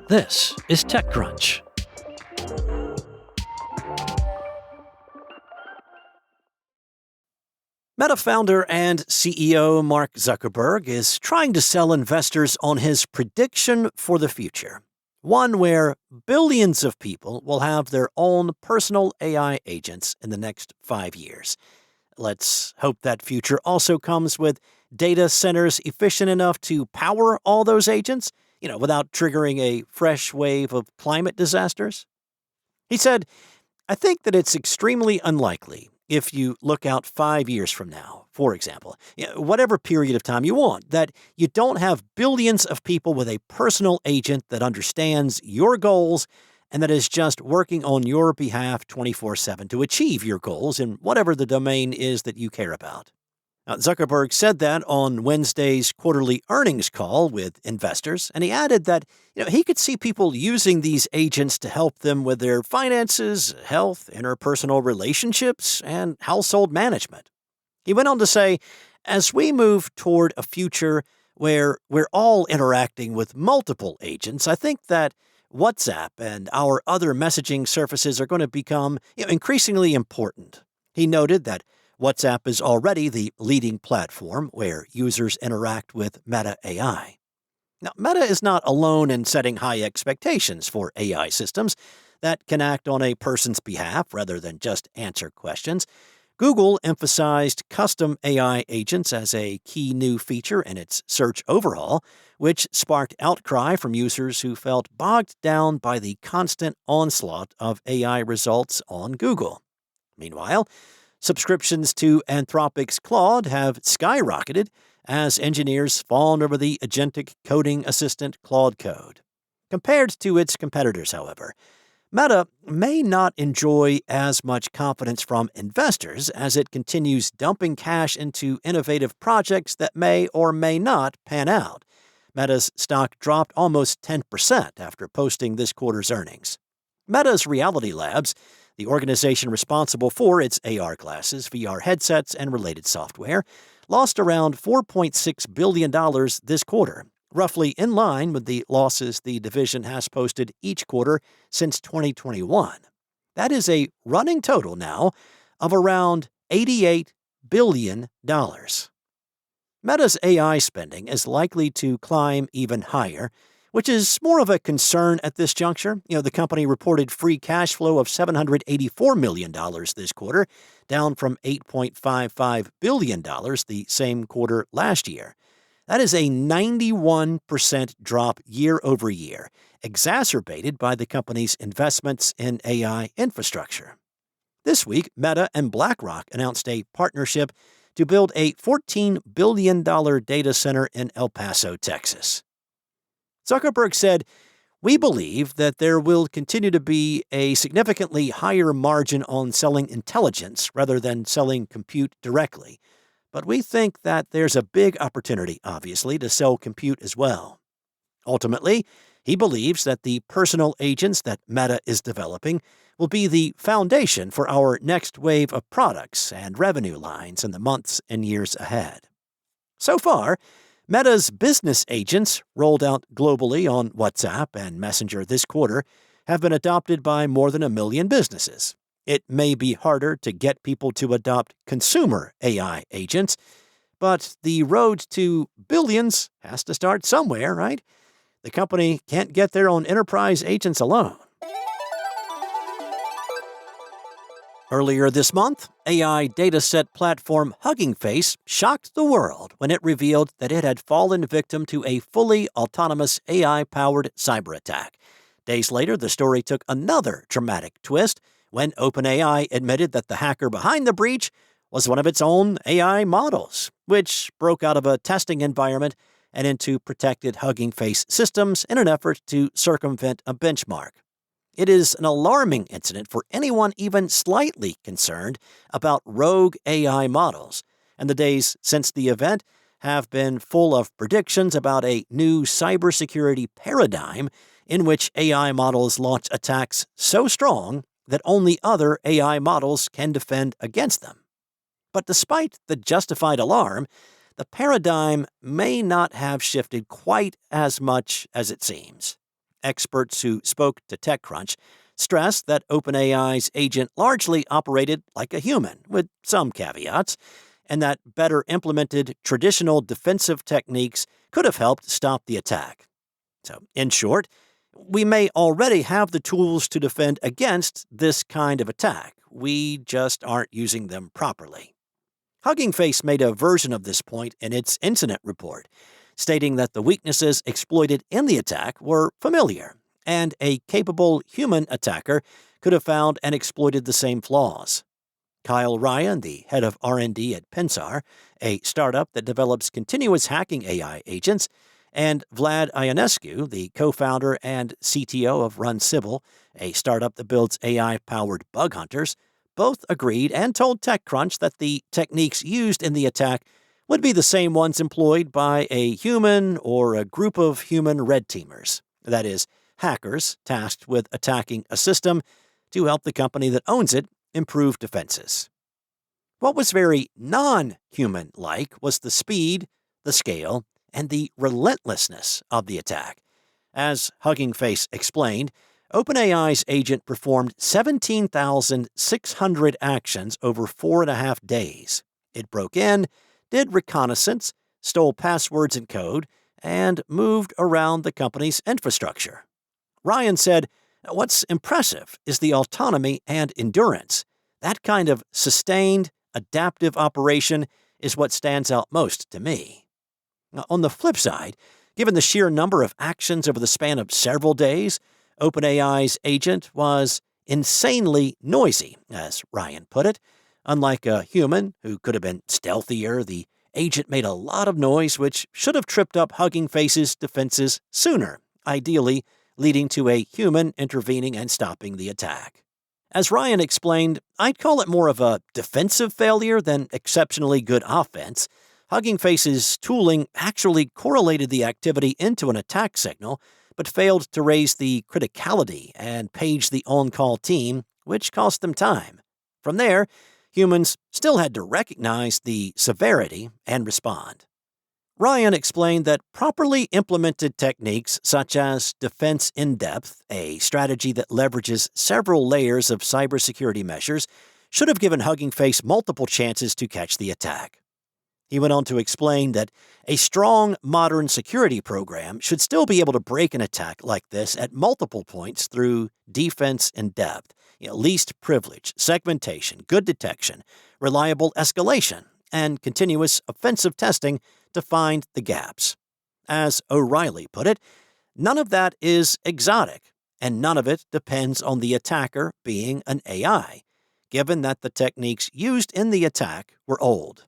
This is TechCrunch. Meta founder and CEO Mark Zuckerberg is trying to sell investors on his prediction for the future, one where billions of people will have their own personal AI agents in the next 5 years. Let's hope that future also comes with data centers efficient enough to power all those agents, without triggering a fresh wave of climate disasters. He said, I think that it's extremely unlikely if you look out 5 years from now, for example, whatever period of time you want, that you don't have billions of people with a personal agent that understands your goals and that is just working on your behalf 24/7 to achieve your goals in whatever the domain is that you care about. Now, Zuckerberg said that on Wednesday's quarterly earnings call with investors, and he added that he could see people using these agents to help them with their finances, health, interpersonal relationships, and household management. He went on to say, as we move toward a future where we're all interacting with multiple agents, I think that WhatsApp and our other messaging services are going to become increasingly important. He noted that WhatsApp is already the leading platform where users interact with Meta AI. Now, Meta is not alone in setting high expectations for AI systems that can act on a person's behalf rather than just answer questions. Google emphasized custom AI agents as a key new feature in its search overhaul, which sparked outcry from users who felt bogged down by the constant onslaught of AI results on Google. Meanwhile, subscriptions to Anthropic's Claude have skyrocketed as engineers fawn over the agentic coding assistant Claude Code. Compared to its competitors, however, Meta may not enjoy as much confidence from investors as it continues dumping cash into innovative projects that may or may not pan out. Meta's stock dropped almost 10% after posting this quarter's earnings. Meta's Reality Labs, the organization responsible for its AR glasses, VR headsets, and related software, lost around $4.6 billion this quarter, roughly in line with the losses the division has posted each quarter since 2021. That is a running total now of around $88 billion. Meta's AI spending is likely to climb even higher, which is more of a concern at this juncture. The company reported free cash flow of $784 million this quarter, down from $8.55 billion the same quarter last year. That is a 91% drop year over year, exacerbated by the company's investments in AI infrastructure. This week, Meta and BlackRock announced a partnership to build a $14 billion data center in El Paso, Texas. Zuckerberg said, we believe that there will continue to be a significantly higher margin on selling intelligence rather than selling compute directly. But we think that there's a big opportunity, obviously, to sell compute as well. Ultimately, he believes that the personal agents that Meta is developing will be the foundation for our next wave of products and revenue lines in the months and years ahead. So far, Meta's business agents, rolled out globally on WhatsApp and Messenger this quarter, have been adopted by more than 1 million businesses. It may be harder to get people to adopt consumer AI agents, but the road to billions has to start somewhere, right? The company can't get their own enterprise agents alone. Earlier this month, AI dataset platform HuggingFace shocked the world when it revealed that it had fallen victim to a fully autonomous AI-powered cyber attack. Days later, the story took another dramatic twist when OpenAI admitted that the hacker behind the breach was one of its own AI models, which broke out of a testing environment and into protected HuggingFace systems in an effort to circumvent a benchmark. It is an alarming incident for anyone even slightly concerned about rogue AI models, and the days since the event have been full of predictions about a new cybersecurity paradigm in which AI models launch attacks so strong that only other AI models can defend against them. But despite the justified alarm, the paradigm may not have shifted quite as much as it seems. experts who spoke to TechCrunch stressed that OpenAI's agent largely operated like a human, with some caveats, and that better implemented traditional defensive techniques could have helped stop the attack. So, in short, we may already have the tools to defend against this kind of attack. We just aren't using them properly. HuggingFace made a version of this point in its incident report, stating that the weaknesses exploited in the attack were familiar, and a capable human attacker could have found and exploited the same flaws. Kyle Ryan, the head of R&D at Pensar, a startup that develops continuous hacking AI agents, and Vlad Ionescu, the co-founder and CTO of RunCybil, a startup that builds AI-powered bug hunters, both agreed and told TechCrunch that the techniques used in the attack would be the same ones employed by a human or a group of human red teamers. That is, hackers tasked with attacking a system to help the company that owns it improve defenses. What was very non-human-like was the speed, the scale, and the relentlessness of the attack. As HuggingFace explained, OpenAI's agent performed 17,600 actions over 4.5 days. It broke in, did reconnaissance, stole passwords and code, and moved around the company's infrastructure. Ryan said, "What's impressive is the autonomy and endurance. That kind of sustained, adaptive operation is what stands out most to me." Now, on the flip side, given the sheer number of actions over the span of several days, OpenAI's agent was insanely noisy, as Ryan put it. Unlike a human, who could have been stealthier, the agent made a lot of noise which should have tripped up HuggingFace's defenses sooner, ideally leading to a human intervening and stopping the attack. As Ryan explained, I'd call it more of a defensive failure than exceptionally good offense. HuggingFace's tooling actually correlated the activity into an attack signal, but failed to raise the criticality and page the on-call team, which cost them time. From there, humans still had to recognize the severity and respond. Ryan explained that properly implemented techniques such as defense in depth, a strategy that leverages several layers of cybersecurity measures, should have given HuggingFace multiple chances to catch the attack. He went on to explain that a strong, modern security program should still be able to break an attack like this at multiple points through defense in depth, least privilege, segmentation, good detection, reliable escalation, and continuous offensive testing to find the gaps. As O'Reilly put it, none of that is exotic, and none of it depends on the attacker being an AI, given that the techniques used in the attack were old.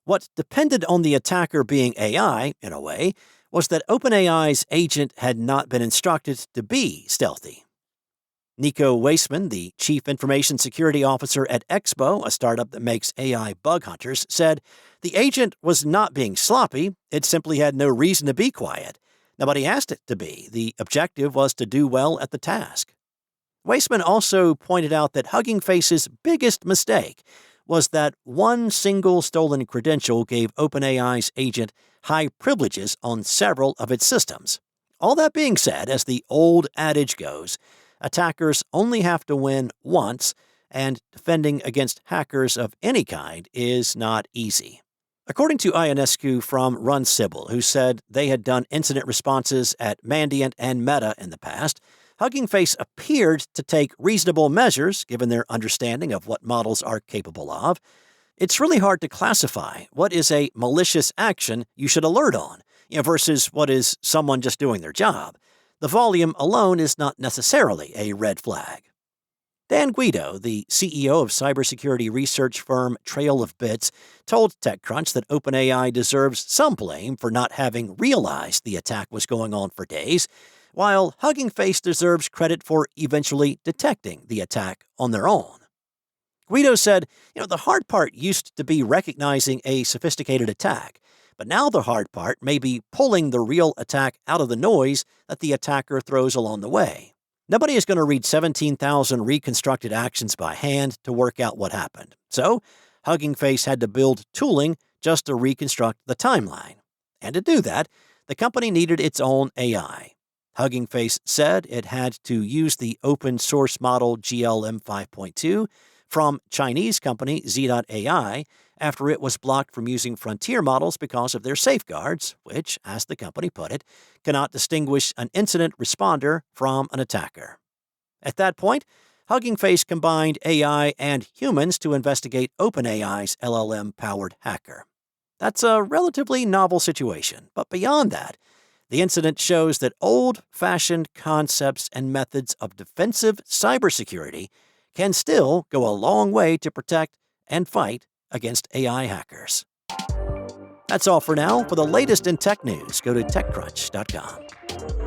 What depended on the attacker being AI, in a way, was that OpenAI's agent had not been instructed to be stealthy. Nico Weissman, the Chief Information Security Officer at Expo, a startup that makes AI bug hunters, said the agent was not being sloppy, it simply had no reason to be quiet. Nobody asked it to be. The objective was to do well at the task. Weissman also pointed out that HuggingFace's biggest mistake was that one single stolen credential gave OpenAI's agent high privileges on several of its systems. All that being said, as the old adage goes, attackers only have to win once, and defending against hackers of any kind is not easy. According to Ionescu from RunCybil, who said they had done incident responses at Mandiant and Meta in the past, HuggingFace appeared to take reasonable measures given their understanding of what models are capable of. It's really hard to classify what is a malicious action you should alert on, versus what is someone just doing their job. The volume alone is not necessarily a red flag. Dan Guido, the CEO of cybersecurity research firm Trail of Bits, told TechCrunch that OpenAI deserves some blame for not having realized the attack was going on for days, while HuggingFace deserves credit for eventually detecting the attack on their own. Guido said, the hard part used to be recognizing a sophisticated attack, but now the hard part may be pulling the real attack out of the noise that the attacker throws along the way. Nobody is going to read 17,000 reconstructed actions by hand to work out what happened. So, HuggingFace had to build tooling just to reconstruct the timeline. And to do that, the company needed its own AI. HuggingFace said it had to use the open source model GLM 5.2 from Chinese company Z.AI after it was blocked from using frontier models because of their safeguards, which, as the company put it, cannot distinguish an incident responder from an attacker. At that point, HuggingFace combined AI and humans to investigate OpenAI's LLM-powered hacker. That's a relatively novel situation, but beyond that, the incident shows that old-fashioned concepts and methods of defensive cybersecurity can still go a long way to protect and fight against AI hackers. That's all for now. For the latest in tech news, go to TechCrunch.com.